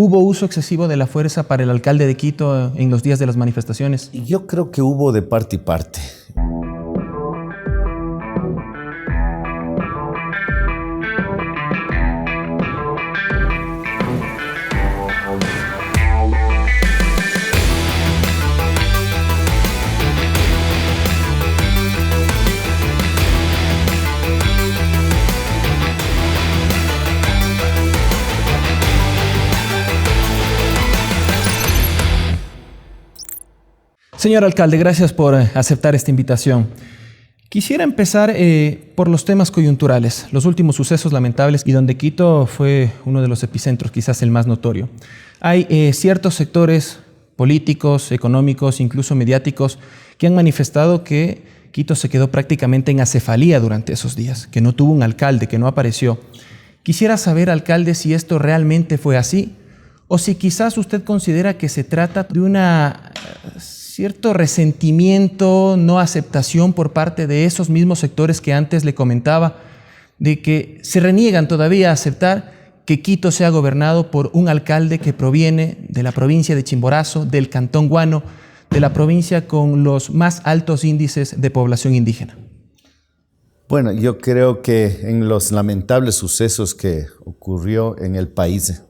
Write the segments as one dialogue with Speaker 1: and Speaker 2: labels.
Speaker 1: ¿Hubo uso excesivo de la fuerza para el alcalde de Quito en los días de las manifestaciones?
Speaker 2: Yo creo que hubo de parte y parte.
Speaker 1: Señor alcalde, gracias por aceptar esta invitación. Quisiera empezar por los temas coyunturales, los últimos sucesos lamentables y donde Quito fue uno de los epicentros, quizás el más notorio. Hay ciertos sectores políticos, económicos, incluso mediáticos, que han manifestado que Quito se quedó prácticamente en acefalía durante esos días, que no tuvo un alcalde, que no apareció. Quisiera saber, alcalde, si esto realmente fue así o si quizás usted considera que se trata de una cierto resentimiento, no aceptación por parte de esos mismos sectores que antes le comentaba, de que se reniegan todavía a aceptar que Quito sea gobernado por un alcalde que proviene de la provincia de Chimborazo, del Cantón Guano, de la provincia con los más altos índices de población indígena.
Speaker 2: Bueno, yo creo que en los lamentables sucesos que ocurrió en el país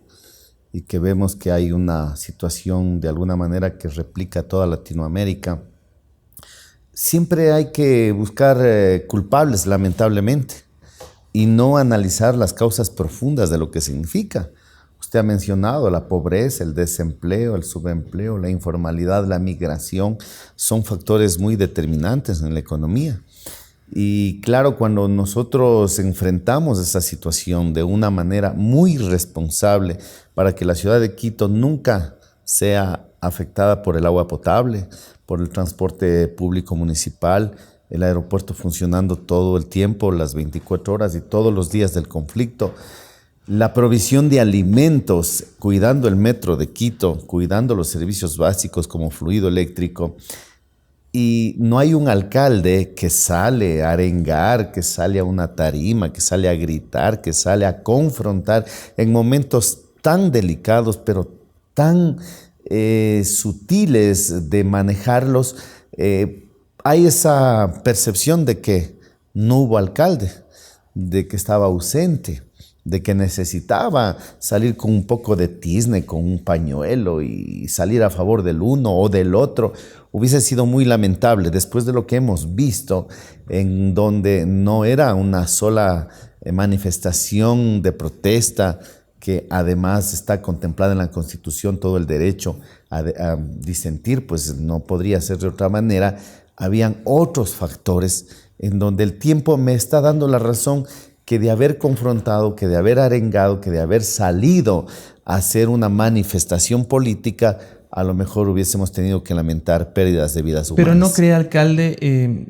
Speaker 2: y que vemos que hay una situación de alguna manera que replica toda Latinoamérica, siempre hay que buscar culpables, lamentablemente, y no analizar las causas profundas de lo que significa. Usted ha mencionado la pobreza, el desempleo, el subempleo, la informalidad, la migración, son factores muy determinantes en la economía. Y claro, cuando nosotros enfrentamos esa situación de una manera muy responsable para que la ciudad de Quito nunca sea afectada por el agua potable, por el transporte público municipal, el aeropuerto funcionando todo el tiempo, las 24 horas y todos los días del conflicto, la provisión de alimentos, cuidando el metro de Quito, cuidando los servicios básicos como fluido eléctrico, y no hay un alcalde que sale a arengar, que sale a una tarima, que sale a gritar, que sale a confrontar en momentos tan delicados, pero tan sutiles de manejarlos. Hay esa percepción de que no hubo alcalde, de que estaba ausente, de que necesitaba salir con un poco de tizne, con un pañuelo y salir a favor del uno o del otro. Hubiese sido muy lamentable después de lo que hemos visto, en donde no era una sola manifestación de protesta, que además está contemplada en la Constitución todo el derecho a disentir, pues no podría ser de otra manera. Habían otros factores en donde el tiempo me está dando la razón, que de haber confrontado, que de haber arengado, que de haber salido a hacer una manifestación política, a lo mejor hubiésemos tenido que lamentar pérdidas de vidas humanas.
Speaker 1: Pero ¿no cree, alcalde,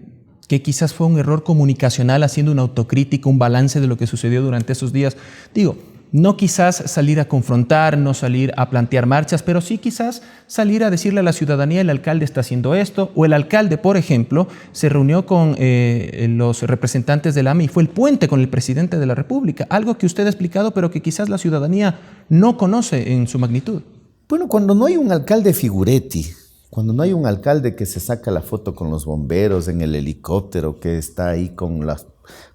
Speaker 1: que quizás fue un error comunicacional, haciendo una autocrítica, un balance de lo que sucedió durante esos días? Digo, no quizás salir a confrontar, no salir a plantear marchas, pero sí quizás salir a decirle a la ciudadanía: el alcalde está haciendo esto, o el alcalde, por ejemplo, se reunió con los representantes del AMI y fue el puente con el presidente de la República, algo que usted ha explicado, pero que quizás la ciudadanía no conoce en su magnitud.
Speaker 2: Bueno, cuando no hay un alcalde figuretti, cuando no hay un alcalde que se saca la foto con los bomberos en el helicóptero, que está ahí con las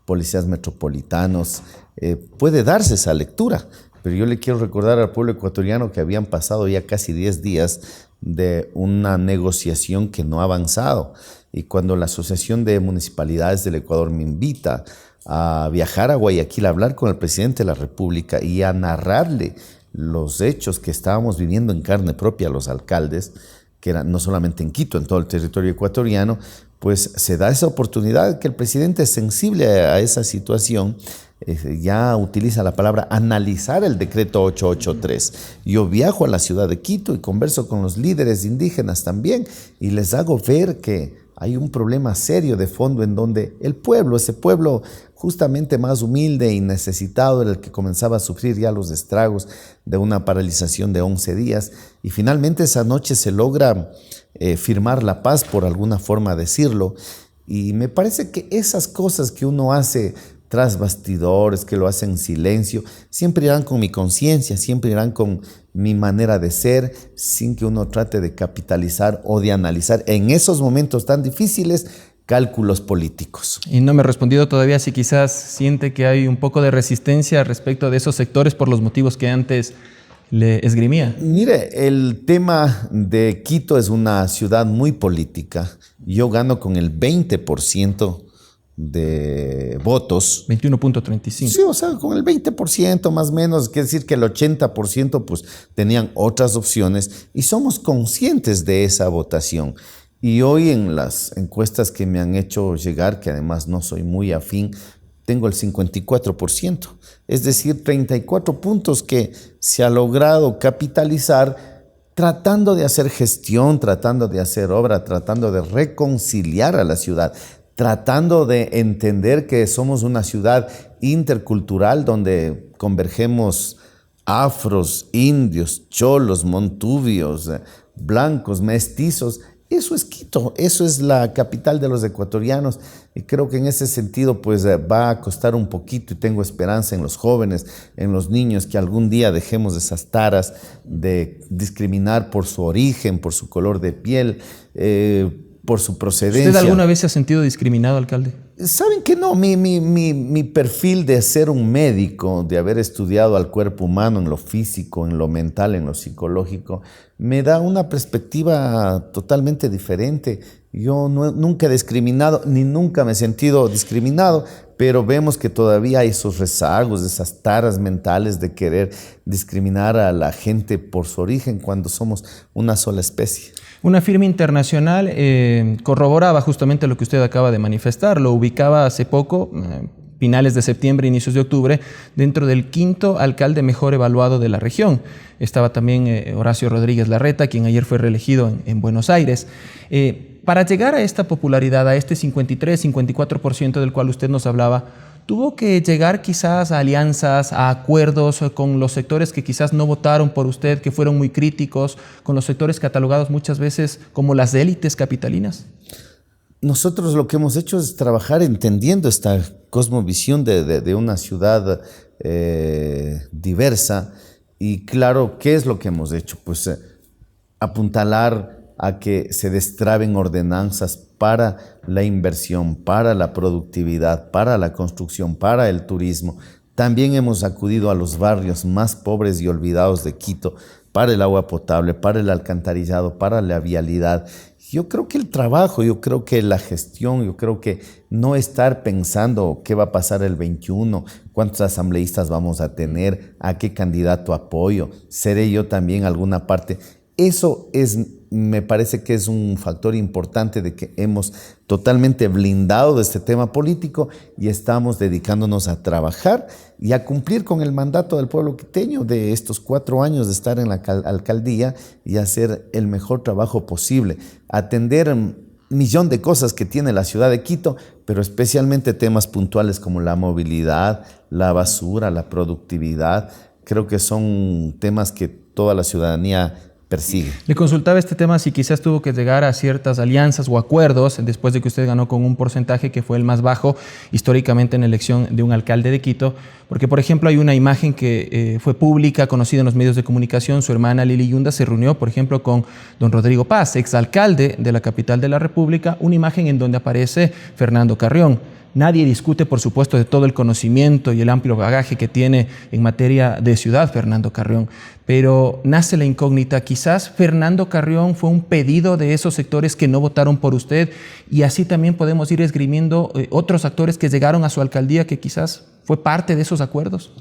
Speaker 2: policías metropolitanos, puede darse esa lectura. Pero yo le quiero recordar al pueblo ecuatoriano que habían pasado ya casi 10 días de una negociación que no ha avanzado. Y cuando la Asociación de Municipalidades del Ecuador me invita a viajar a Guayaquil a hablar con el presidente de la República y a narrarle los hechos que estábamos viviendo en carne propia a los alcaldes, que eran no solamente en Quito, en todo el territorio ecuatoriano, pues se da esa oportunidad que el presidente es sensible a esa situación, ya utiliza la palabra analizar el decreto 883. Yo viajo a la ciudad de Quito y converso con los líderes indígenas también y les hago ver que hay un problema serio de fondo en donde el pueblo, ese pueblo justamente más humilde y necesitado, era el que comenzaba a sufrir ya los estragos de una paralización de 11 días. Y finalmente esa noche se logra firmar la paz, por alguna forma decirlo. Y me parece que esas cosas que uno hace tras bastidores, que lo hacen en silencio, siempre irán con mi conciencia, siempre irán con mi manera de ser, sin que uno trate de capitalizar o de analizar en esos momentos tan difíciles cálculos políticos.
Speaker 1: Y no me ha respondido todavía si quizás siente que hay un poco de resistencia respecto de esos sectores por los motivos que antes le esgrimía.
Speaker 2: Mire, el tema de Quito es una ciudad muy política. Yo gano con el 20% de votos.
Speaker 1: 21.35.
Speaker 2: Sí, o sea, con el 20% más o menos, quiere decir que el 80% pues tenían otras opciones y somos conscientes de esa votación. Y hoy en las encuestas que me han hecho llegar, que además no soy muy afín, tengo el 54%, es decir, 34 puntos que se ha logrado capitalizar tratando de hacer gestión, tratando de hacer obra, tratando de reconciliar a la ciudad, tratando de entender que somos una ciudad intercultural donde convergemos afros, indios, cholos, montubios, blancos, mestizos. Eso es Quito, eso es la capital de los ecuatorianos y creo que en ese sentido pues va a costar un poquito y tengo esperanza en los jóvenes, en los niños, que algún día dejemos esas taras de discriminar por su origen, por su color de piel, por su procedencia.
Speaker 1: ¿Usted alguna vez se ha sentido discriminado, alcalde?
Speaker 2: ¿Saben que no? Mi perfil de ser un médico, de haber estudiado al cuerpo humano en lo físico, en lo mental, en lo psicológico, me da una perspectiva totalmente diferente. Yo nunca he discriminado, ni nunca me he sentido discriminado, pero vemos que todavía hay esos rezagos, esas taras mentales de querer discriminar a la gente por su origen cuando somos una sola especie.
Speaker 1: Una firma internacional corroboraba justamente lo que usted acaba de manifestar, lo ubicaba hace poco, finales de septiembre, inicios de octubre, dentro del 5º alcalde mejor evaluado de la región. Estaba también Horacio Rodríguez Larreta, quien ayer fue reelegido en Buenos Aires. Para llegar a esta popularidad, a este 53-54% del cual usted nos hablaba, ¿tuvo que llegar quizás a alianzas, a acuerdos con los sectores que quizás no votaron por usted, que fueron muy críticos, con los sectores catalogados muchas veces como las élites capitalinas?
Speaker 2: Nosotros lo que hemos hecho es trabajar entendiendo esta cosmovisión de una ciudad diversa y claro, ¿qué es lo que hemos hecho? Pues apuntalar a que se destraben ordenanzas para la inversión, para la productividad, para la construcción, para el turismo. También hemos acudido a los barrios más pobres y olvidados de Quito para el agua potable, para el alcantarillado, para la vialidad. Yo creo que el trabajo, yo creo que la gestión, yo creo que no estar pensando qué va a pasar el 21, cuántos asambleístas vamos a tener, a qué candidato apoyo, seré yo también alguna parte. Eso me parece que es un factor importante de que hemos totalmente blindado de este tema político y estamos dedicándonos a trabajar y a cumplir con el mandato del pueblo quiteño de estos 4 años de estar en la alcaldía y hacer el mejor trabajo posible, atender un millón de cosas que tiene la ciudad de Quito, pero especialmente temas puntuales como la movilidad, la basura, la productividad. Creo que son temas que toda la ciudadanía persigue.
Speaker 1: Le consultaba este tema si quizás tuvo que llegar a ciertas alianzas o acuerdos después de que usted ganó con un porcentaje que fue el más bajo históricamente en la elección de un alcalde de Quito, porque por ejemplo hay una imagen que fue pública, conocida en los medios de comunicación. Su hermana Lili Yunda se reunió por ejemplo con don Rodrigo Paz, exalcalde de la capital de la República, una imagen en donde aparece Fernando Carrión. Nadie discute, por supuesto, de todo el conocimiento y el amplio bagaje que tiene en materia de ciudad Fernando Carrión, pero nace la incógnita. Quizás Fernando Carrión fue un pedido de esos sectores que no votaron por usted y así también podemos ir esgrimiendo otros actores que llegaron a su alcaldía que quizás fue parte de esos acuerdos.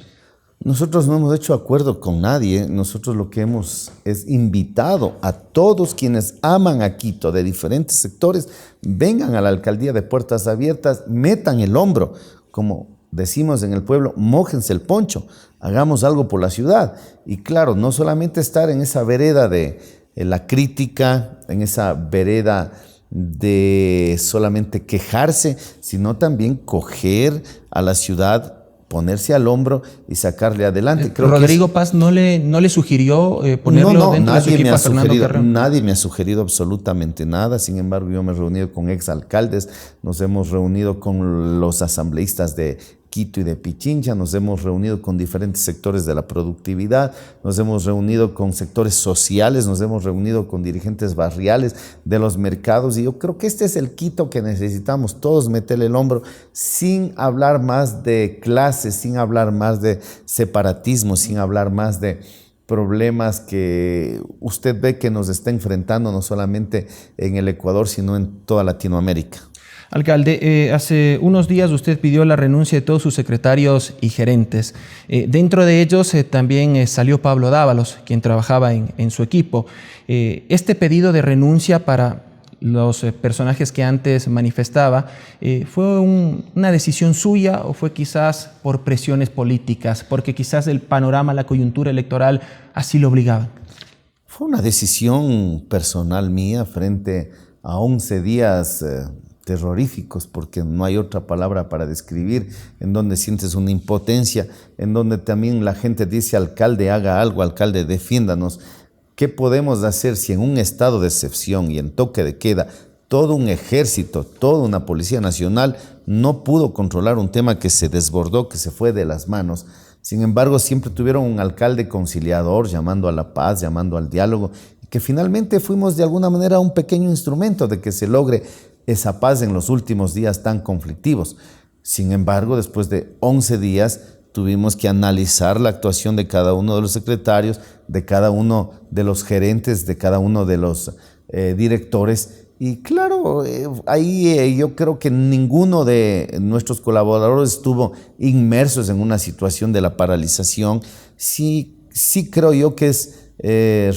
Speaker 2: Nosotros no hemos hecho acuerdo con nadie, nosotros lo que hemos es invitado a todos quienes aman a Quito de diferentes sectores, vengan a la alcaldía de puertas abiertas, metan el hombro, como decimos en el pueblo, mójense el poncho, hagamos algo por la ciudad. Y claro, no solamente estar en esa vereda de la crítica, en esa vereda de solamente quejarse, sino también coger a la ciudad, ponerse al hombro y sacarle adelante.
Speaker 1: Creo Rodrigo Paz no le sugirió ponerlo dentro de su equipo a Fernando Carrión.
Speaker 2: Nadie me ha sugerido absolutamente nada. Sin embargo, yo me he reunido con exalcaldes, nos hemos reunido con los asambleístas de Quito y de Pichincha, nos hemos reunido con diferentes sectores de la productividad, nos hemos reunido con sectores sociales, nos hemos reunido con dirigentes barriales de los mercados, y yo creo que este es el Quito que necesitamos todos meterle el hombro, sin hablar más de clases, sin hablar más de separatismo, sin hablar más de problemas que usted ve que nos está enfrentando no solamente en el Ecuador, sino en toda Latinoamérica.
Speaker 1: Alcalde, hace unos días usted pidió la renuncia de todos sus secretarios y gerentes. Dentro de ellos también salió Pablo Dávalos, quien trabajaba en su equipo. Este pedido de renuncia para los personajes que antes manifestaba, ¿fue una decisión suya o fue quizás por presiones políticas? Porque quizás el panorama, la coyuntura electoral así lo obligaba.
Speaker 2: Fue una decisión personal mía frente a 11 días terroríficos, porque no hay otra palabra para describir, en donde sientes una impotencia, en donde también la gente dice: alcalde, haga algo, alcalde, defiéndanos. ¿Qué podemos hacer si en un estado de excepción y en toque de queda todo un ejército, toda una Policía Nacional no pudo controlar un tema que se desbordó, que se fue de las manos? Sin embargo, siempre tuvieron un alcalde conciliador, llamando a la paz, llamando al diálogo, y que finalmente fuimos de alguna manera un pequeño instrumento de que se logre esa paz en los últimos días tan conflictivos. Sin embargo, después de 11 días, tuvimos que analizar la actuación de cada uno de los secretarios, de cada uno de los gerentes, de cada uno de los directores. Y claro, ahí yo creo que ninguno de nuestros colaboradores estuvo inmersos en una situación de la paralización. Sí creo yo que es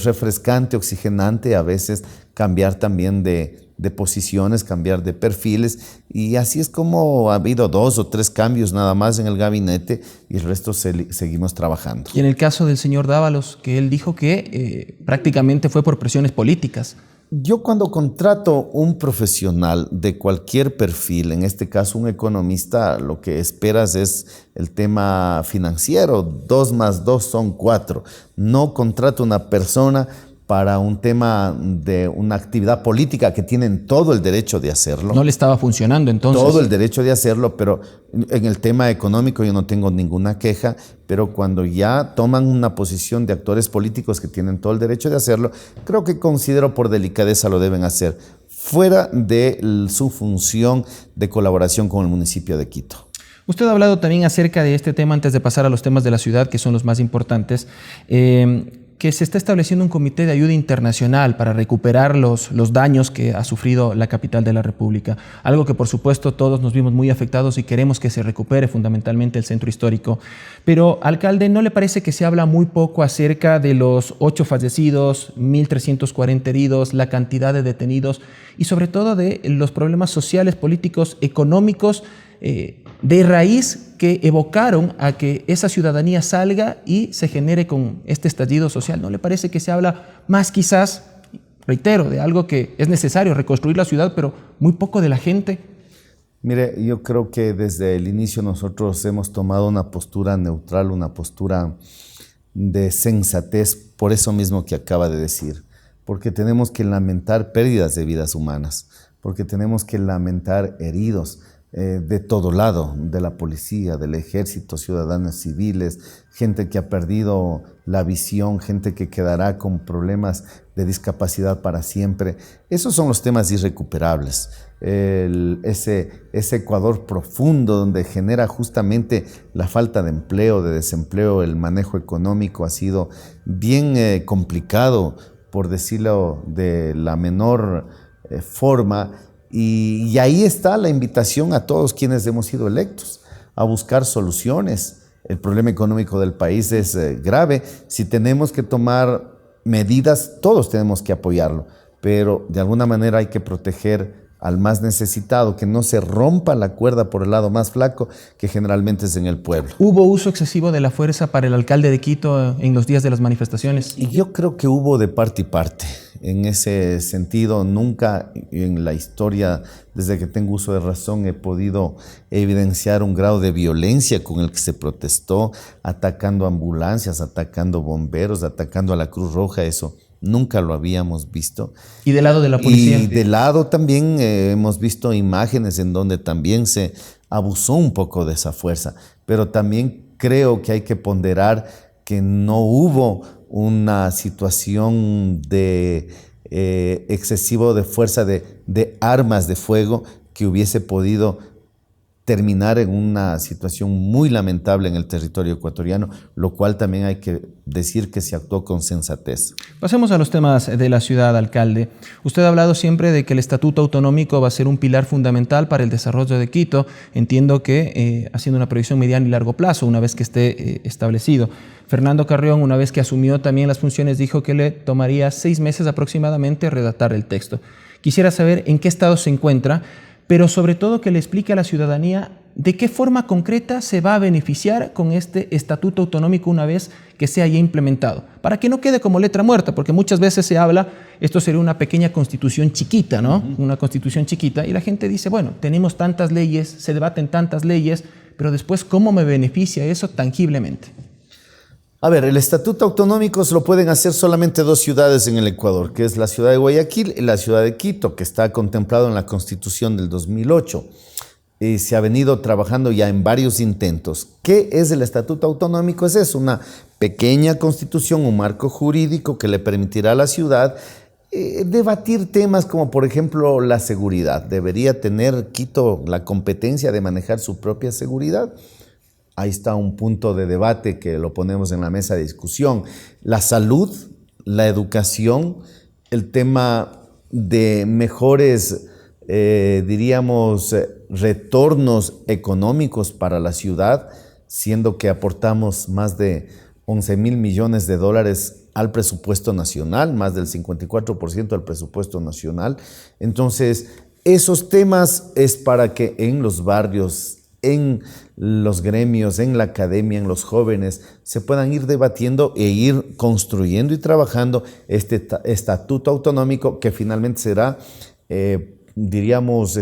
Speaker 2: refrescante, oxigenante a veces cambiar también de posiciones, cambiar de perfiles, y así es como ha habido 2 o 3 cambios nada más en el gabinete y el resto seguimos trabajando.
Speaker 1: Y en el caso del señor Dávalos, que él dijo que prácticamente fue por presiones políticas.
Speaker 2: Yo cuando contrato un profesional de cualquier perfil, en este caso un economista, lo que esperas es el tema financiero. 2 más 2 son 4. No contrato una persona para un tema de una actividad política, que tienen todo el derecho de hacerlo.
Speaker 1: No le estaba funcionando entonces.
Speaker 2: Todo el derecho de hacerlo, pero en el tema económico yo no tengo ninguna queja, pero cuando ya toman una posición de actores políticos que tienen todo el derecho de hacerlo, creo que considero por delicadeza lo deben hacer, fuera de su función de colaboración con el municipio de Quito.
Speaker 1: Usted ha hablado también acerca de este tema antes de pasar a los temas de la ciudad, que son los más importantes. Que se está estableciendo un comité de ayuda internacional para recuperar los daños que ha sufrido la capital de la República. Algo que por supuesto todos nos vimos muy afectados y queremos que se recupere, fundamentalmente el centro histórico. Pero, alcalde, ¿no le parece que se habla muy poco acerca de los 8 fallecidos, 1.340 heridos, la cantidad de detenidos y sobre todo de los problemas sociales, políticos, económicos de raíz que evocaron a que esa ciudadanía salga y se genere con este estallido social? ¿No le parece que se habla más, quizás, reitero, de algo que es necesario, reconstruir la ciudad, pero muy poco de la gente?
Speaker 2: Mire, yo creo que desde el inicio nosotros hemos tomado una postura neutral, una postura de sensatez, por eso mismo que acaba de decir, porque tenemos que lamentar pérdidas de vidas humanas, porque tenemos que lamentar heridos de todo lado, de la policía, del ejército, ciudadanos civiles, gente que ha perdido la visión, gente que quedará con problemas de discapacidad para siempre. Esos son los temas irrecuperables. Ese Ecuador profundo donde genera justamente la falta de empleo, de desempleo, el manejo económico ha sido bien complicado, por decirlo de la menor forma. Y ahí está la invitación a todos quienes hemos sido electos a buscar soluciones. El problema económico del país es grave. Si tenemos que tomar medidas, todos tenemos que apoyarlo, pero de alguna manera hay que proteger al más necesitado, que no se rompa la cuerda por el lado más flaco, que generalmente es en el pueblo.
Speaker 1: ¿Hubo uso excesivo de la fuerza para el alcalde de Quito en los días de las manifestaciones?
Speaker 2: Y yo creo que hubo de parte y parte. En ese sentido, nunca en la historia, desde que tengo uso de razón, he podido evidenciar un grado de violencia con el que se protestó, atacando ambulancias, atacando bomberos, atacando a la Cruz Roja. Eso nunca lo habíamos visto.
Speaker 1: ¿Y del lado de la policía?
Speaker 2: Y del lado también hemos visto imágenes en donde también se abusó un poco de esa fuerza, pero también creo que hay que ponderar que no hubo una situación de excesivo de fuerza de armas de fuego que hubiese podido terminar en una situación muy lamentable en el territorio ecuatoriano, lo cual también hay que decir que se actuó con sensatez.
Speaker 1: Pasemos a los temas de la ciudad, alcalde. Usted ha hablado siempre de que el Estatuto Autonómico va a ser un pilar fundamental para el desarrollo de Quito. Entiendo que haciendo una proyección mediano y largo plazo, una vez que esté establecido. Fernando Carrión, una vez que asumió también las funciones, dijo que le tomaría 6 meses aproximadamente redactar el texto. Quisiera saber en qué estado se encuentra, pero sobre todo que le explique a la ciudadanía de qué forma concreta se va a beneficiar con este estatuto autonómico una vez que sea ya implementado, para que no quede como letra muerta, porque muchas veces se habla, esto sería una pequeña constitución chiquita, ¿no? Una constitución chiquita, y la gente dice, bueno, tenemos tantas leyes, se debaten tantas leyes, pero después, ¿cómo me beneficia eso tangiblemente?
Speaker 2: A ver, el estatuto autonómico se lo pueden hacer solamente 2 ciudades en el Ecuador, que es la ciudad de Guayaquil y la ciudad de Quito, que está contemplado en la Constitución del 2008. Y se ha venido trabajando ya en varios intentos. ¿Qué es el estatuto autonómico? Es una pequeña constitución, un marco jurídico que le permitirá a la ciudad debatir temas como, por ejemplo, la seguridad. ¿Debería tener Quito la competencia de manejar su propia seguridad? Ahí está un punto de debate que lo ponemos en la mesa de discusión. La salud, la educación, el tema de mejores, diríamos, retornos económicos para la ciudad, siendo que aportamos más de 11.000 millones de dólares al presupuesto nacional, más del 54% del presupuesto nacional. Entonces, esos temas es para que en los barrios, en los gremios, en la academia, en los jóvenes, se puedan ir debatiendo e ir construyendo y trabajando este estatuto autonómico que finalmente será, diríamos,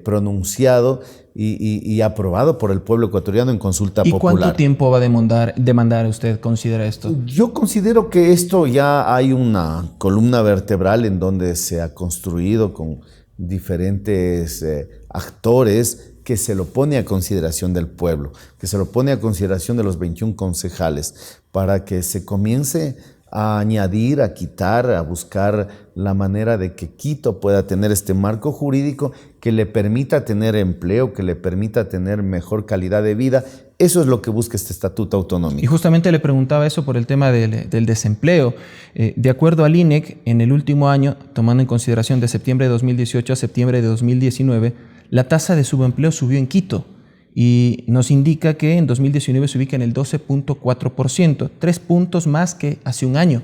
Speaker 2: pronunciado y aprobado por el pueblo ecuatoriano en consulta
Speaker 1: ¿Y
Speaker 2: popular.
Speaker 1: cuánto tiempo va a demandar usted, considera esto?
Speaker 2: Yo considero que esto ya hay una columna vertebral en donde se ha construido con diferentes actores que se lo pone a consideración del pueblo, que se lo pone a consideración de los 21 concejales, para que se comience a añadir, a quitar, a buscar la manera de que Quito pueda tener este marco jurídico que le permita tener empleo, que le permita tener mejor calidad de vida. Eso es lo que busca este estatuto autonómico.
Speaker 1: Y justamente le preguntaba eso por el tema del desempleo. De acuerdo al INEC, en el último año, tomando en consideración de septiembre de 2018 a septiembre de 2019, la tasa de subempleo subió en Quito y nos indica que en 2019 se ubica en el 12.4%, 3 puntos más que hace un año.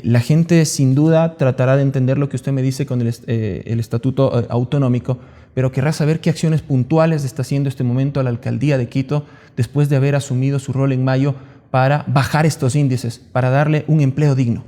Speaker 1: La gente sin duda tratará de entender lo que usted me dice con el estatuto autonómico, pero querrá saber qué acciones puntuales está haciendo este momento la alcaldía de Quito después de haber asumido su rol en mayo para bajar estos índices, para darle un empleo digno.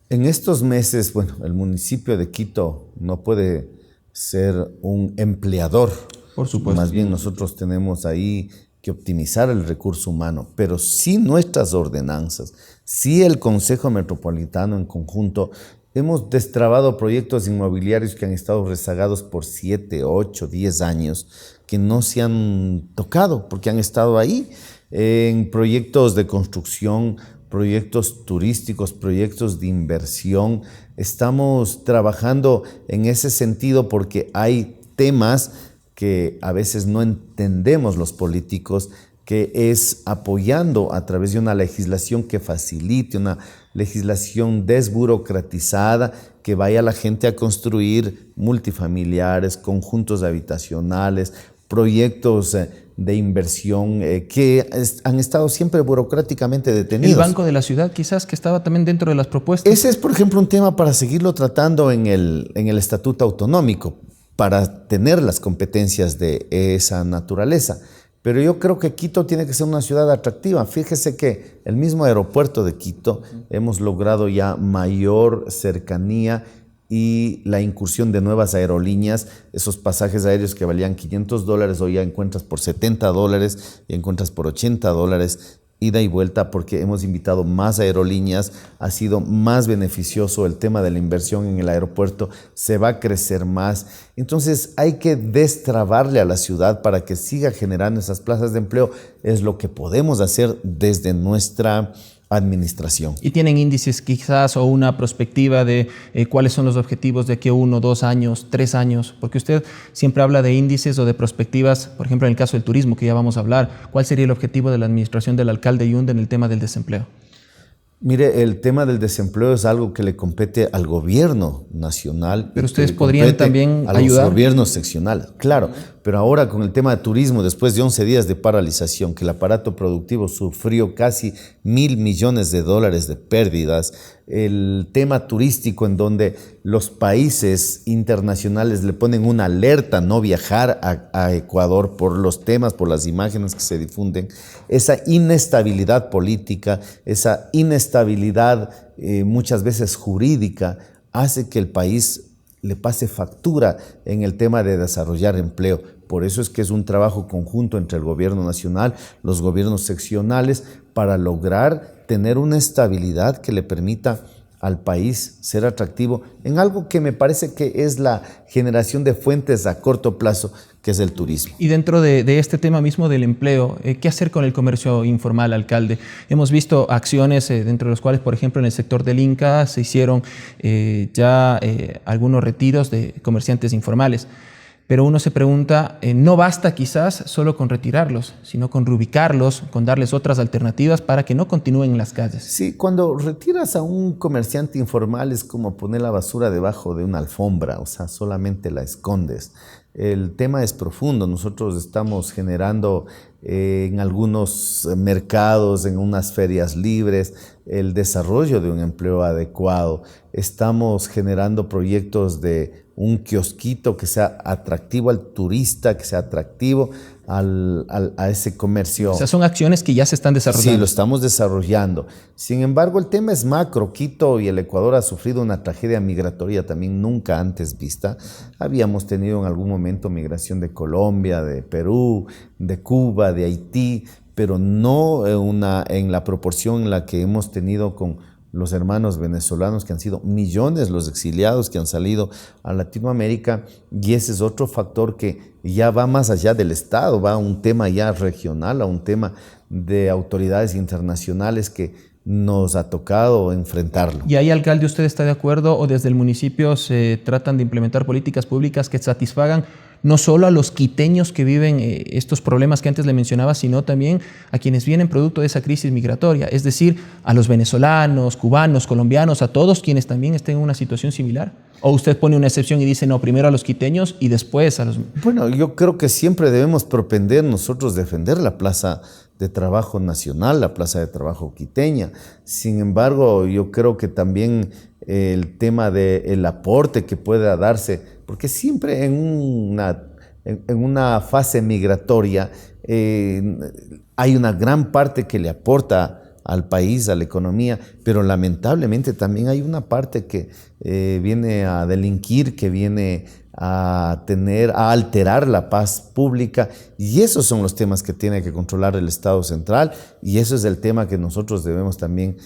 Speaker 2: En estos meses, bueno, el municipio de Quito no puede ser un empleador.
Speaker 1: Por supuesto.
Speaker 2: Más bien nosotros tenemos ahí que optimizar el recurso humano, pero sí nuestras ordenanzas, sí el Consejo Metropolitano en conjunto, hemos destrabado proyectos inmobiliarios que han estado rezagados por 7, 8, 10 años, que no se han tocado porque han estado ahí en proyectos de construcción, proyectos turísticos, proyectos de inversión. Estamos trabajando en ese sentido porque hay temas que a veces no entendemos los políticos, que es apoyando a través de una legislación que facilite, una legislación desburocratizada, que vaya a la gente a construir multifamiliares, conjuntos habitacionales, proyectos de inversión que han estado siempre burocráticamente detenidos.
Speaker 1: El Banco de la Ciudad quizás, que estaba también dentro de las propuestas.
Speaker 2: Ese es, por ejemplo, un tema para seguirlo tratando en el Estatuto Autonómico, para tener las competencias de esa naturaleza. Pero yo creo que Quito tiene que ser una ciudad atractiva. Fíjese que el mismo aeropuerto de Quito hemos logrado ya mayor cercanía y la incursión de nuevas aerolíneas. Esos pasajes aéreos que valían $500, hoy ya encuentras por $70, ya encuentras por $80. ida y vuelta porque hemos invitado más aerolíneas, ha sido más beneficioso el tema de la inversión en el aeropuerto, se va a crecer más. Entonces hay que destrabarle a la ciudad para que siga generando esas plazas de empleo. Es lo que podemos hacer desde nuestra administración.
Speaker 1: ¿Y tienen índices quizás o una perspectiva de cuáles son los objetivos de aquí a 1, 2 años, 3 años? Porque usted siempre habla de índices o de perspectivas, por ejemplo, en el caso del turismo, que ya vamos a hablar. ¿Cuál sería el objetivo de la administración del alcalde Yunde en el tema del desempleo?
Speaker 2: Mire, el tema del desempleo es algo que le compete al gobierno nacional.
Speaker 1: Pero ustedes podrían también ayudar.
Speaker 2: A los gobiernos seccionales, claro. Pero ahora con el tema de turismo, después de 11 días de paralización, que el aparato productivo sufrió casi $1.000 millones de pérdidas, el tema turístico en donde los países internacionales le ponen una alerta no viajar a Ecuador por los temas, por las imágenes que se difunden, esa inestabilidad política, esa inestabilidad muchas veces jurídica, hace que el país le pase factura en el tema de desarrollar empleo. Por eso es que es un trabajo conjunto entre el gobierno nacional, los gobiernos seccionales, para lograr tener una estabilidad que le permita al país ser atractivo en algo que me parece que es la generación de fuentes a corto plazo, que es el turismo.
Speaker 1: Y dentro de este tema mismo del empleo, ¿qué hacer con el comercio informal, alcalde? Hemos visto acciones dentro de las cuales, por ejemplo, en el sector del Inca se hicieron algunos retiros de comerciantes informales. Pero uno se pregunta, no basta quizás solo con retirarlos, sino con reubicarlos, con darles otras alternativas para que no continúen en las calles.
Speaker 2: Sí, cuando retiras a un comerciante informal es como poner la basura debajo de una alfombra, o sea, solamente la escondes. El tema es profundo. Nosotros estamos generando en algunos mercados, en unas ferias libres, el desarrollo de un empleo adecuado. Estamos generando proyectos de un kiosquito que sea atractivo al turista, que sea atractivo a ese comercio.
Speaker 1: O sea, son acciones que ya se están desarrollando.
Speaker 2: Sí, lo estamos desarrollando. Sin embargo, el tema es macro. Quito y el Ecuador ha sufrido una tragedia migratoria también nunca antes vista. Habíamos tenido en algún momento migración de Colombia, de Perú, de Cuba, de Haití, pero no en la proporción en la que hemos tenido con los hermanos venezolanos, que han sido millones los exiliados que han salido a Latinoamérica, y ese es otro factor que ya va más allá del Estado, va a un tema ya regional, a un tema de autoridades internacionales que nos ha tocado enfrentarlo.
Speaker 1: ¿Y ahí, alcalde, usted está de acuerdo o desde el municipio se tratan de implementar políticas públicas que satisfagan no solo a los quiteños que viven estos problemas que antes le mencionaba, sino también a quienes vienen producto de esa crisis migratoria, es decir, a los venezolanos, cubanos, colombianos, a todos quienes también estén en una situación similar? ¿O usted pone una excepción y dice, no, primero a los quiteños y después a los...?
Speaker 2: Bueno, yo creo que siempre debemos propender nosotros defender la plaza de trabajo nacional, la plaza de trabajo quiteña. Sin embargo, yo creo que también el tema del aporte que pueda darse, porque siempre en una fase migratoria hay una gran parte que le aporta al país, a la economía, pero lamentablemente también hay una parte que viene a delinquir, que viene a alterar la paz pública, y esos son los temas que tiene que controlar el Estado central, y eso es el tema que nosotros debemos también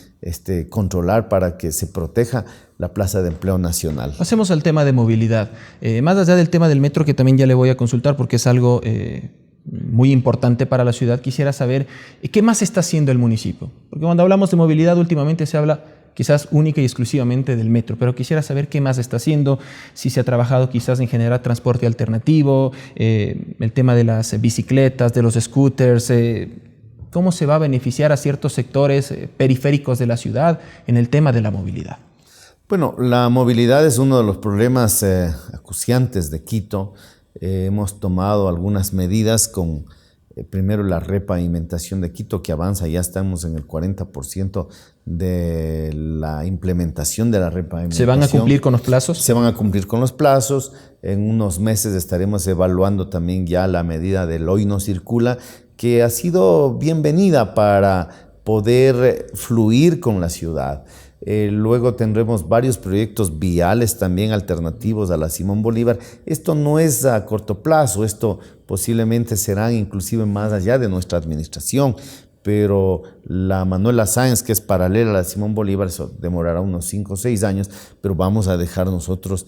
Speaker 2: controlar para que se proteja la plaza de empleo nacional.
Speaker 1: Pasemos al tema de movilidad. Más allá del tema del metro, que también ya le voy a consultar porque es algo muy importante para la ciudad, quisiera saber qué más está haciendo el municipio. Porque cuando hablamos de movilidad últimamente se habla quizás única y exclusivamente del metro, pero quisiera saber qué más está haciendo, si se ha trabajado quizás en generar transporte alternativo, el tema de las bicicletas, de los scooters, cómo se va a beneficiar a ciertos sectores periféricos de la ciudad en el tema de la movilidad.
Speaker 2: Bueno, la movilidad es uno de los problemas acuciantes de Quito. Hemos tomado algunas medidas con primero la repavimentación de Quito, que avanza, ya estamos en el 40% de la implementación de la repavimentación.
Speaker 1: ¿Se van a cumplir con los plazos?
Speaker 2: Se van a cumplir con los plazos. En unos meses estaremos evaluando también ya la medida del Hoy No Circula, que ha sido bienvenida para poder fluir con la ciudad. Luego tendremos varios proyectos viales también alternativos a la Simón Bolívar. Esto no es a corto plazo, esto posiblemente será inclusive más allá de nuestra administración, pero la Manuela Sáenz, que es paralela a la Simón Bolívar, eso demorará unos 5 o 6 años, pero vamos a dejar nosotros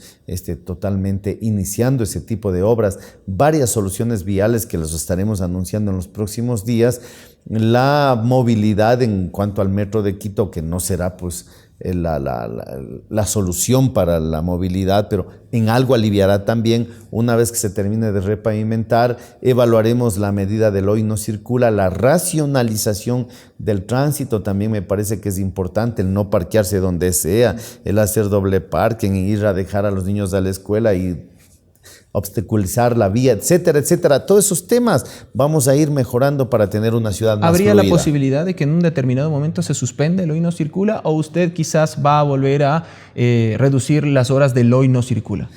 Speaker 2: totalmente iniciando ese tipo de obras, varias soluciones viales que las estaremos anunciando en los próximos días, la movilidad en cuanto al metro de Quito, que no será pues la solución para la movilidad, pero en algo aliviará también. Una vez que se termine de repavimentar, evaluaremos la medida del hoy no circula, la racionalización del tránsito también me parece que es importante, el no parquearse donde sea, el hacer doble parking, ir a dejar a los niños a la escuela y obstaculizar la vía, etcétera, etcétera. Todos esos temas vamos a ir mejorando para tener una ciudad más
Speaker 1: ¿Habría
Speaker 2: fluida.
Speaker 1: la posibilidad de que en un determinado momento se suspende el hoy no circula o usted quizás va a volver a reducir las horas del hoy no circula?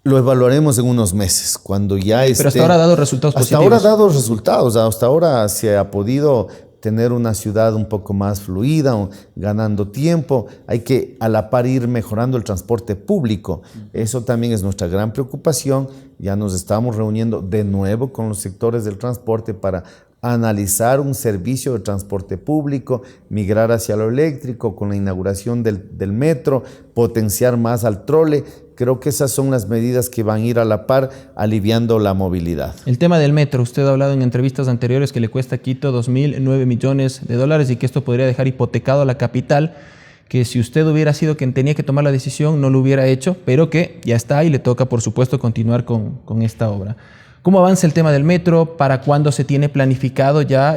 Speaker 2: Lo evaluaremos en unos meses, cuando ya esté...
Speaker 1: Pero hasta ahora ha dado resultados positivos.
Speaker 2: Hasta ahora ha dado resultados, hasta ahora se ha podido tener una ciudad un poco más fluida, ganando tiempo. Hay que a la par ir mejorando el transporte público. Eso también es nuestra gran preocupación. Ya nos estamos reuniendo de nuevo con los sectores del transporte para analizar un servicio de transporte público, migrar hacia lo eléctrico con la inauguración del metro, potenciar más al trole. Creo que esas son las medidas que van a ir a la par aliviando la movilidad.
Speaker 1: El tema del metro, usted ha hablado en entrevistas anteriores que le cuesta a Quito 2.009 millones de dólares y que esto podría dejar hipotecado a la capital, que si usted hubiera sido quien tenía que tomar la decisión no lo hubiera hecho, pero que ya está y le toca por supuesto continuar con esta obra. ¿Cómo avanza el tema del metro? ¿Para cuándo se tiene planificado ya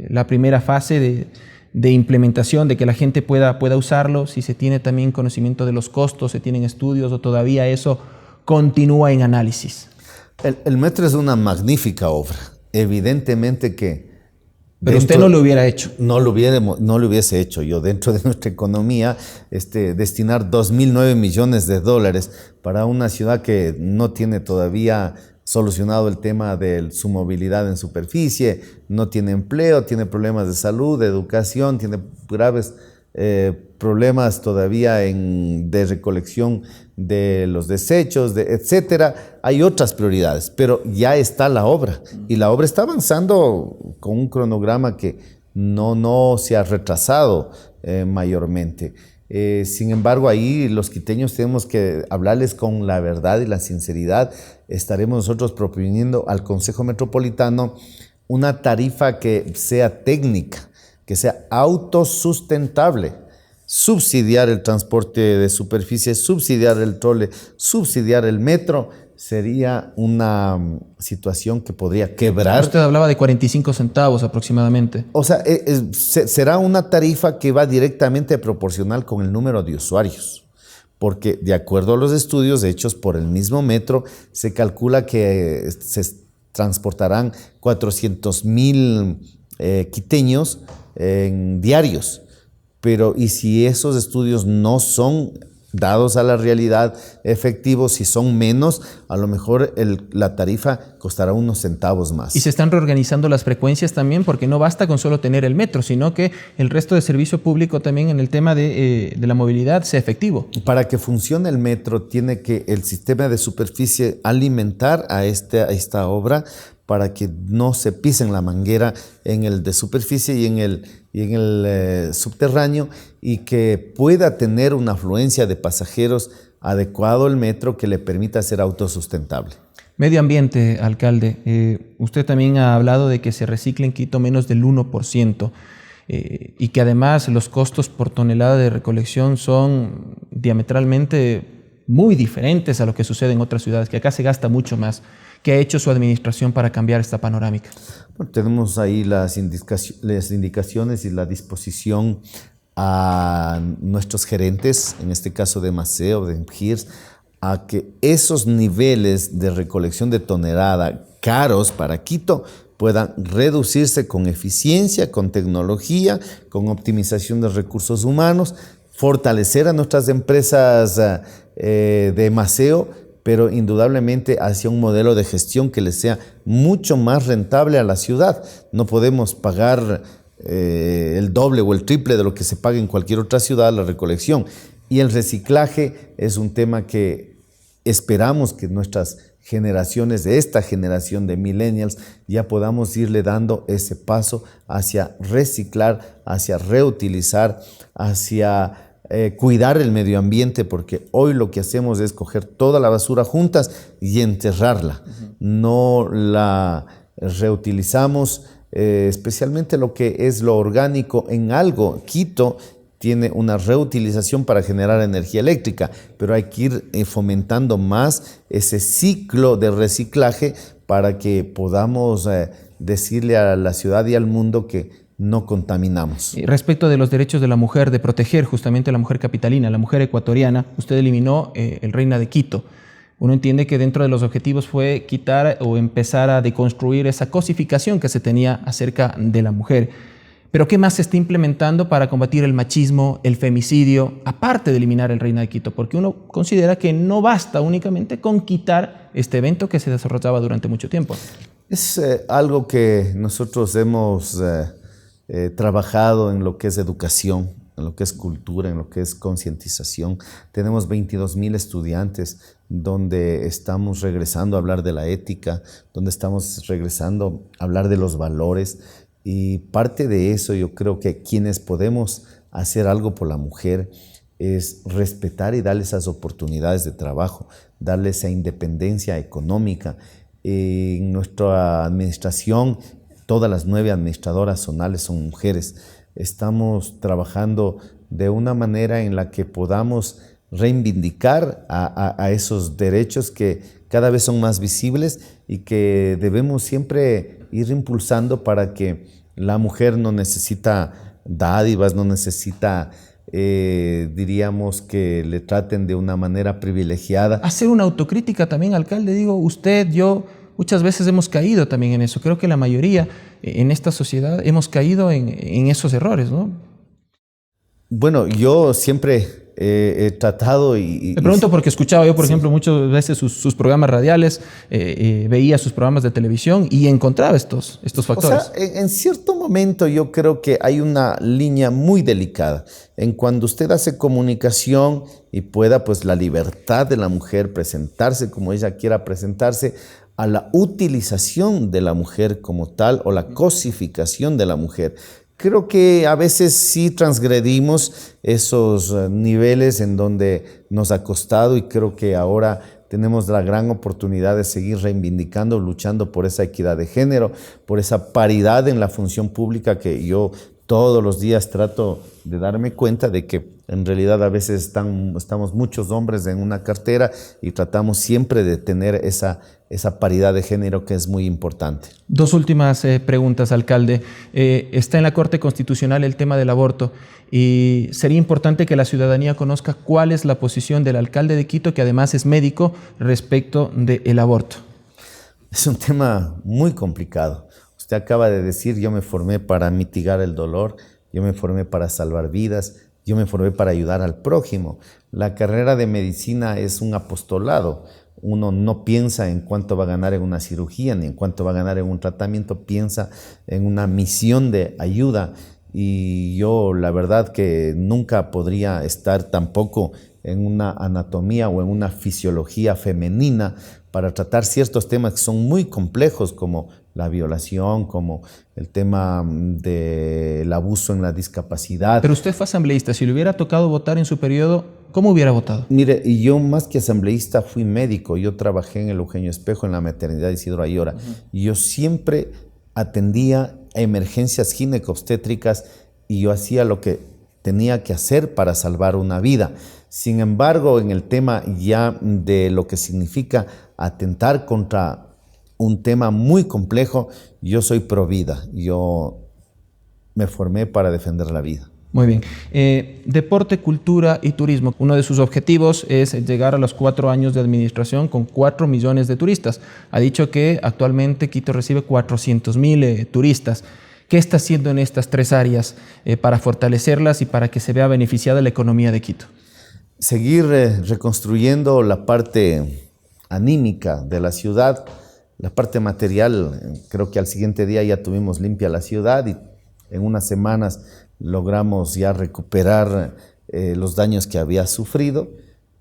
Speaker 1: la primera fase de implementación, de que la gente pueda usarlo? Si se tiene también conocimiento de los costos, se tienen estudios o todavía eso continúa en análisis.
Speaker 2: El metro es una magnífica obra. Evidentemente que...
Speaker 1: Pero usted no lo hubiera hecho.
Speaker 2: No lo hubiese hecho. Yo, dentro de nuestra economía, destinar 2.009 millones de dólares para una ciudad que no tiene todavía solucionado el tema de su movilidad en superficie, no tiene empleo, tiene problemas de salud, de educación, tiene graves problemas todavía de recolección de los desechos, etcétera. Hay otras prioridades, pero ya está la obra y la obra está avanzando con un cronograma que no se ha retrasado mayormente. Sin embargo, ahí los quiteños tenemos que hablarles con la verdad y la sinceridad. Estaremos nosotros proponiendo al Consejo Metropolitano una tarifa que sea técnica, que sea autosustentable, subsidiar el transporte de superficie, subsidiar el trole, subsidiar el metro, sería una situación que podría quebrar.
Speaker 1: Usted hablaba de 45 centavos aproximadamente.
Speaker 2: O sea, será una tarifa que va directamente proporcional con el número de usuarios, porque de acuerdo a los estudios hechos por el mismo metro, se calcula que se transportarán 400.000 quiteños en diarios. Pero ¿y si esos estudios no son dados a la realidad efectivos, si son menos, a lo mejor la tarifa costará unos centavos más?
Speaker 1: Y se están reorganizando las frecuencias también, porque no basta con solo tener el metro, sino que el resto de servicio público también en el tema de la movilidad sea efectivo.
Speaker 2: Para que funcione el metro, tiene que el sistema de superficie alimentar a esta obra para que no se pisen la manguera en el de superficie y en el subterráneo, y que pueda tener una afluencia de pasajeros adecuado el metro que le permita ser autosustentable.
Speaker 1: Medio ambiente, alcalde. Usted también ha hablado de que se recicla en Quito menos del 1%. Y que además los costos por tonelada de recolección son diametralmente muy diferentes a lo que sucede en otras ciudades, que acá se gasta mucho más. ¿Qué ha hecho su administración para cambiar esta panorámica? Bueno,
Speaker 2: tenemos ahí las indicaciones y la disposición a nuestros gerentes, en este caso de Maceo, de MGIRS, a que esos niveles de recolección de tonelada caros para Quito puedan reducirse con eficiencia, con tecnología, con optimización de recursos humanos, fortalecer a nuestras empresas de Maceo, pero indudablemente hacia un modelo de gestión que le sea mucho más rentable a la ciudad. No podemos pagar el doble o el triple de lo que se paga en cualquier otra ciudad la recolección. Y el reciclaje es un tema que esperamos que nuestras generaciones, de esta generación de millennials, ya podamos irle dando ese paso hacia reciclar, hacia reutilizar, hacia cuidar el medio ambiente, porque hoy lo que hacemos es coger toda la basura juntas y enterrarla. No la reutilizamos, especialmente lo que es lo orgánico en algo. Quito tiene una reutilización para generar energía eléctrica, pero hay que ir fomentando más ese ciclo de reciclaje para que podamos decirle a la ciudad y al mundo que no contaminamos.
Speaker 1: Respecto de los derechos de la mujer, de proteger justamente a la mujer capitalina, la mujer ecuatoriana, usted eliminó el Reina de Quito. Uno entiende que dentro de los objetivos fue quitar o empezar a deconstruir esa cosificación que se tenía acerca de la mujer. Pero ¿qué más se está implementando para combatir el machismo, el femicidio, aparte de eliminar el Reina de Quito? Porque uno considera que no basta únicamente con quitar este evento que se desarrollaba durante mucho tiempo.
Speaker 2: Es algo que nosotros hemos trabajado en lo que es educación, en lo que es cultura, en lo que es concientización. Tenemos 22,000 estudiantes donde estamos regresando a hablar de la ética, donde estamos regresando a hablar de los valores. Y parte de eso yo creo que quienes podemos hacer algo por la mujer es respetar y darle esas oportunidades de trabajo, darle esa independencia económica. En nuestra administración, todas las 9 administradoras zonales son mujeres. Estamos trabajando de una manera en la que podamos reivindicar a esos derechos que cada vez son más visibles y que debemos siempre ir impulsando para que la mujer no necesita dádivas, no necesita, diríamos, que le traten de una manera privilegiada.
Speaker 1: Hacer una autocrítica también, alcalde, digo, usted, yo, muchas veces hemos caído también en eso. Creo que la mayoría en esta sociedad hemos caído en esos errores, ¿no?
Speaker 2: Bueno, yo siempre he tratado
Speaker 1: Me pregunto porque escuchaba yo, por ejemplo, muchas veces sus programas radiales, veía sus programas de televisión y encontraba estos factores.
Speaker 2: O sea, en cierto momento yo creo que hay una línea muy delicada en cuando usted hace comunicación y pueda, pues, la libertad de la mujer presentarse como ella quiera presentarse, a la utilización de la mujer como tal o la cosificación de la mujer. Creo que a veces sí transgredimos esos niveles en donde nos ha costado, y creo que ahora tenemos la gran oportunidad de seguir reivindicando, luchando por esa equidad de género, por esa paridad en la función pública que yo todos los días trato de darme cuenta de que en realidad a veces estamos muchos hombres en una cartera y tratamos siempre de tener esa paridad de género que es muy importante.
Speaker 1: Dos últimas preguntas, alcalde. Está en la Corte Constitucional el tema del aborto y sería importante que la ciudadanía conozca cuál es la posición del alcalde de Quito, que además es médico, respecto del aborto.
Speaker 2: Es un tema muy complicado. Usted acaba de decir, yo me formé para mitigar el dolor, yo me formé para salvar vidas, yo me formé para ayudar al prójimo. La carrera de medicina es un apostolado. Uno no piensa en cuánto va a ganar en una cirugía ni en cuánto va a ganar en un tratamiento, piensa en una misión de ayuda. Y yo la verdad que nunca podría estar tampoco en una anatomía o en una fisiología femenina para tratar ciertos temas que son muy complejos, como la violación, como el tema del abuso en la discapacidad.
Speaker 1: Pero usted fue asambleísta. Si le hubiera tocado votar en su periodo, ¿cómo hubiera votado?
Speaker 2: Mire, y yo más que asambleísta fui médico. Yo trabajé en el Eugenio Espejo, en la maternidad Isidro Ayora. Y yo siempre atendía a emergencias ginecobstétricas y yo hacía lo que tenía que hacer para salvar una vida. Sin embargo, en el tema ya de lo que significa atentar contra un tema muy complejo, yo soy pro vida. Yo me formé para defender la vida.
Speaker 1: Muy bien. Deporte, cultura y turismo. Uno de sus objetivos es llegar a los 4 años de administración con 4 millones de turistas. Ha dicho que actualmente Quito recibe 400,000 turistas. ¿Qué está haciendo en estas 3 áreas para fortalecerlas y para que se vea beneficiada la economía de Quito?
Speaker 2: Seguir reconstruyendo la parte anímica de la ciudad, la parte material. Creo que al siguiente día ya tuvimos limpia la ciudad y en unas semanas logramos ya recuperar los daños que había sufrido.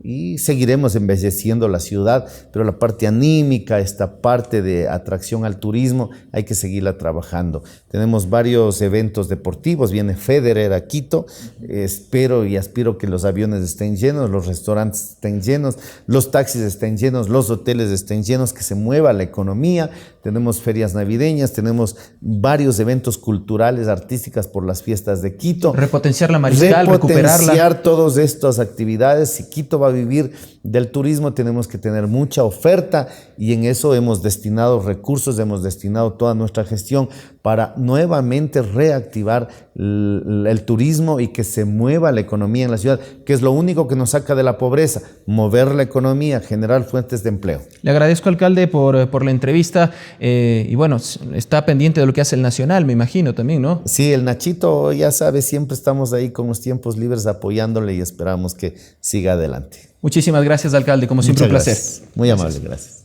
Speaker 2: y seguiremos embelleciendo la ciudad, pero la parte anímica, esta parte de atracción al turismo, hay que seguirla trabajando. Tenemos varios eventos deportivos, viene Federer a Quito, espero y aspiro que los aviones estén llenos, los restaurantes estén llenos, los taxis estén llenos, los hoteles estén llenos, que se mueva la economía. Tenemos ferias navideñas, tenemos varios eventos culturales, artísticas por las fiestas de Quito.
Speaker 1: Repotenciar la Mariscal, recuperarla.
Speaker 2: Repotenciar todas estas actividades. Si Quito va a vivir del turismo, tenemos que tener mucha oferta y en eso hemos destinado recursos, hemos destinado toda nuestra gestión para nuevamente reactivar el turismo y que se mueva la economía en la ciudad, que es lo único que nos saca de la pobreza, mover la economía, generar fuentes de empleo.
Speaker 1: Le agradezco, alcalde, por la entrevista y bueno, está pendiente de lo que hace el Nacional, me imagino también, ¿no?
Speaker 2: Sí, el Nachito, ya sabe, siempre estamos ahí con los tiempos libres apoyándole y esperamos que siga adelante.
Speaker 1: Muchísimas gracias, alcalde, como siempre un placer.
Speaker 2: Muy amable, gracias.